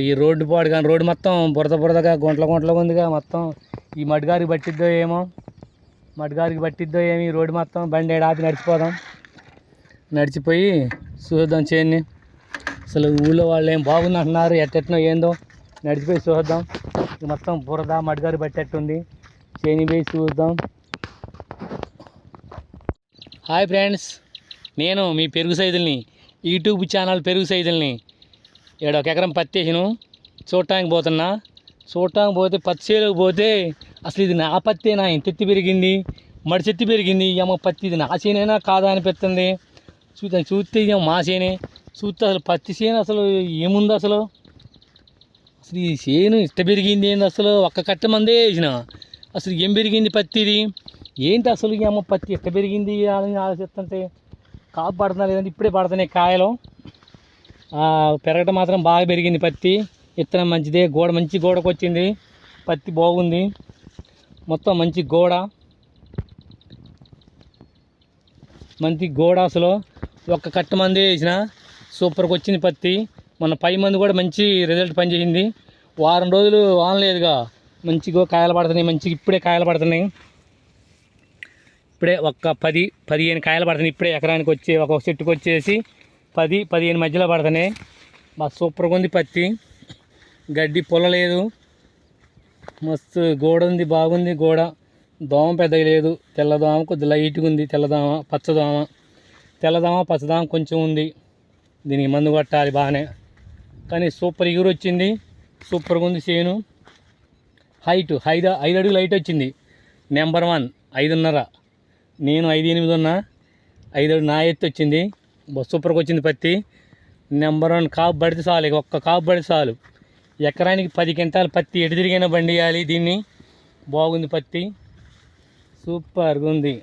ఈ రోడ్డు పాడు కానీ రోడ్డు మొత్తం బురదగా గుంటలుగా ఉందిగా మొత్తం. ఈ మడ్గారికి పట్టిద్దో ఏమో, ఈ రోడ్డు మొత్తం. బండి ఆపి నడిచిపోయి చూద్దాం చేన్ని. అసలు ఊళ్ళో వాళ్ళు ఏం బాగుంది అంటున్నారు, ఎట్టెట్నో ఏందో నడిచిపోయి చూద్దాం. మొత్తం బురద మడ్గారి పట్టేట్టుంది, చేని పోయి చూద్దాం. హాయ్ ఫ్రెండ్స్, నేను మీ పెరుగు సైదుల్ని, యూట్యూబ్ ఛానల్ పెరుగు సైదుల్ని. 1 ఎకరం పత్తి వేసాను, చూడటానికి పోతే పత్తి చేలోకి పోతే అసలు ఇది నా పత్తి నా ఇంత ఎత్తి పెరిగింది, మడి చెత్తి పెరిగింది. ఏమో పత్తి ఇది నా చేనేనా కాదా అనిపిస్తుంది. చూస్తే ఇదేమో మా చేనే. చూస్తే అసలు పత్తి చేను అసలు ఏముంది, అసలు ఈ చేను ఇష్ట పెరిగింది ఏంది, అసలు ఒక్క కట్ట మందే వేసిన. అసలు ఏం పెరిగింది పత్తి ఇది ఏంటి, అసలు ఏమో పత్తి ఎట్ట పెరిగింది అని ఆలోచిస్తుంటే కాపు పడుతున్నా లేదంటే ఇప్పుడే పడుతున్నాయి కాయలు. పెరగటం మాత్రం బాగా పెరిగింది పత్తి. విత్తనం మంచిదే, మంచి గోడకు వచ్చింది, పత్తి బాగుంది, మొత్తం మంచి గోడ. అసలు ఒక్క కట్ట మంది వేసిన సూపర్గా వచ్చింది పత్తి. మన 10 మంది కూడా మంచి రిజల్ట్ పనిచేసింది. వారం రోజులు ఆనలేదుగా, మంచిగా కాయలు పడుతున్నాయి, మంచిగా ఇప్పుడే కాయలు పడుతున్నాయి. ఇప్పుడే ఒక 10-15 కాయలు పడుతున్నాయి. ఇప్పుడే ఎకరానికి వచ్చి ఒక చెట్టుకు వచ్చేసి 10-15 మధ్యలో పడుతున్నాయి. బాగా సూపర్గా ఉంది పత్తి. గడ్డి పొలలేదు, మస్తు గోడ ఉంది, బాగుంది గోడ. దోమ పెద్దగా లేదు, తెల్లదోమ కొద్దిగా లైట్గా ఉంది, తెల్లదోమ పచ్చదోమ కొంచెం ఉంది. దీనికి మందు కొట్టాలి బాగానే, కానీ సూపర్ ఎగురు వచ్చింది, సూపర్గా ఉంది చేను. హైట్ 5 అడుగులు హైట్ వచ్చింది. నెంబర్ 1 5.5, నేను 5.8 ఉన్నా, 5 అడుగు నా ఎత్తు వచ్చింది. సూపర్గా వచ్చింది పత్తి. నెంబర్ 1 కాపు పడితే చాలు, ఒక్క కాపు పడితే చాలు. ఎకరానికి 10 క్వింటాలు పత్తి ఎటు తిరిగైనా బండి వేయాలి దీన్ని. బాగుంది పత్తి, సూపర్గా ఉంది.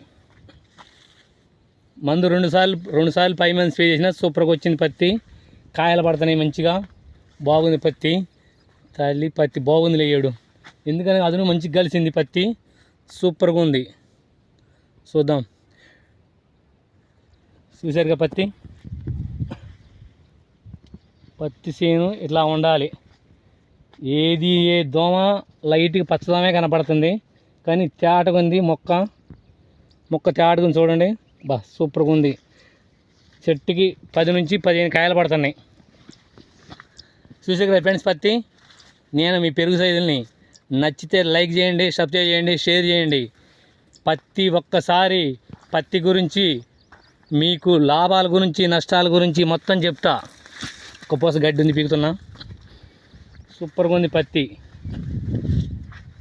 మందు 2 సార్లు 5 మంది స్ప్రే చేసిన సూపర్గా వచ్చింది పత్తి. కాయలు పడుతున్నాయి మంచిగా, బాగుంది పత్తి. పత్తి బాగుంది లేడు, ఎందుకని అదును మంచిగా కలిసింది పత్తి, సూపర్గా ఉంది. చూద్దాం, చూసారుగా పత్తి చేను ఇట్లా ఉండాలి. ఏ దోమ లైట్గా పచ్చదోమే కనపడుతుంది, కానీ తేటగా ఉంది మొక్క తేటగా ఉంది చూడండి. సూపర్గా ఉంది. చెట్టుకి 10 నుంచి 15 కాయలు పడుతున్నాయి. చూసే కదా ఫ్రెండ్స్ పత్తి. నేను మీ పెరుగు సైజుల్ని. నచ్చితే లైక్ చేయండి, సబ్స్క్రైబ్ చేయండి, షేర్ చేయండి. ఒక్కసారి పత్తి గురించి, మీకు లాభాల గురించి, నష్టాల గురించి మొత్తం చెప్తా. ఒక పూస గడ్డి ఉంది పీకుతున్నా. సూపర్గా ఉంది పత్తి.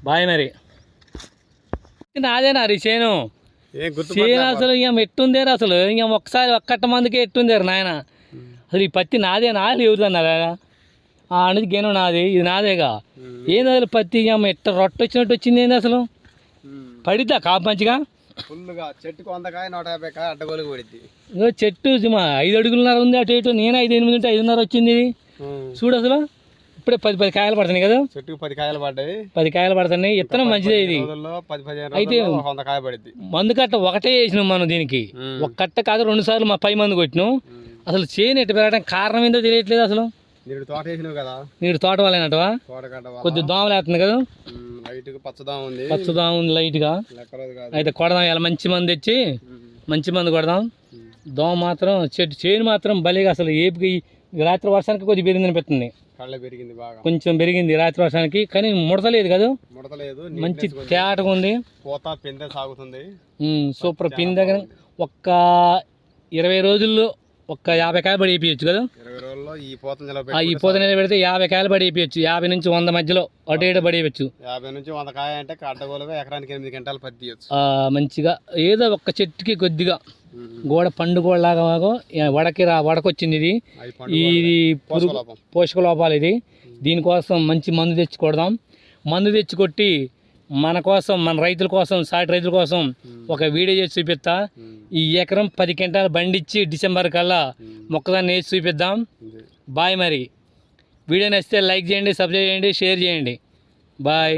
బాయ్ మరి. నాదేనా రీ చేను అసలు ఇక ఎట్టుందేరు, అసలు ఇక ఒక్కసారి ఒక్కట్ట మందికే ఎట్టుందేరు నాయన. అసలు ఈ పత్తి నాదేనా ఎవరిదన్నారా? అనేది గేను నాది, ఇది నాదేగా. ఏంది అసలు పత్తి ఎట్ట రొట్టె వచ్చినట్టు వచ్చింది ఏంది అసలు? పడిద్దా కాపు మంచిగా? చెట్టుకు 100 కాయ 150 కాయ అడ్డగోలుగా పడిద్ది. చెట్టు 5 అడుగులున్నర ఉంది అటు ఇటు. నేను 5-8 ఉంటే 5.5 వచ్చింది. చూడు అసలు ఇప్పుడే 10 కాయలు పడుతున్నాయి కదా. చెట్టుకు 10 కాయలు పడ్డాయి, 10 కాయలు పడుతున్నాయి. విత్తనం మంచిదే ఇది. అయితే మందు కట్ట ఒకటే వేసినాం మనం దీనికి. ఒక కట్ట కాదు 2 సార్లు మా 10 మంది కొట్టినాం. అసలు చేను ఎట్టు పెరగడానికి కారణం ఏందో తెలియట్లేదు అసలు. నీడు తోట వాళ్ళేనటవా? కొద్దిగా దోమలు వేస్తుంది కదా, పచ్చదోమ ఉంది లైట్గా. అయితే కొడదాం, ఇలా మంచి మంది తెచ్చి మంచి మంది కొడదాం. దోమ మాత్రం చేను మాత్రం భలేగా అసలు ఏపికి. రాత్రి వర్షానికి కొద్దిగా పెరిగింది అనిపిస్తుంది, కొంచెం పెరిగింది రాత్రి వర్షానికి, కానీ ముడతలేదు కదా, మంచి తేటగా ఉంది. సూపర్ పిందె. ఒక్క 20 రోజుల్లో ఒక్క 50 కాయలు పడి వేయచ్చు కదా. ఈ పూత నెల పెడితే 50 కాయలు పడి వేయచ్చు. 50 నుంచి 100 మధ్యలో అటు ఇటు పడి వేయచ్చు. 50 నుంచి 100 కాయ అంటే అడ్డగోలుగా ఎకరానికి 8 క్వింటాలు పత్తి మంచిగా. ఏదో ఒక్క చెట్టుకి కొద్దిగా గోడ పండు గోడలాగా వడకొచ్చింది. ఇది పోషక లోపాలు. ఇది దీనికోసం మంచి మందు తెచ్చి కొడదాం. మందు తెచ్చి కొట్టి మన కోసం, మన రైతుల కోసం, సాటి రైతుల కోసం ఒక వీడియో చేసి చూపిస్తా. ఈ ఎకరం 10 క్వింటాలు బండిచ్చి డిసెంబర్ కల్లా మొక్కదాన్ని వేసి చూపిద్దాం. బాయ్ మరి. వీడియో నచ్చితే లైక్ చేయండి, సబ్స్క్రైబ్ చేయండి, షేర్ చేయండి. బాయ్.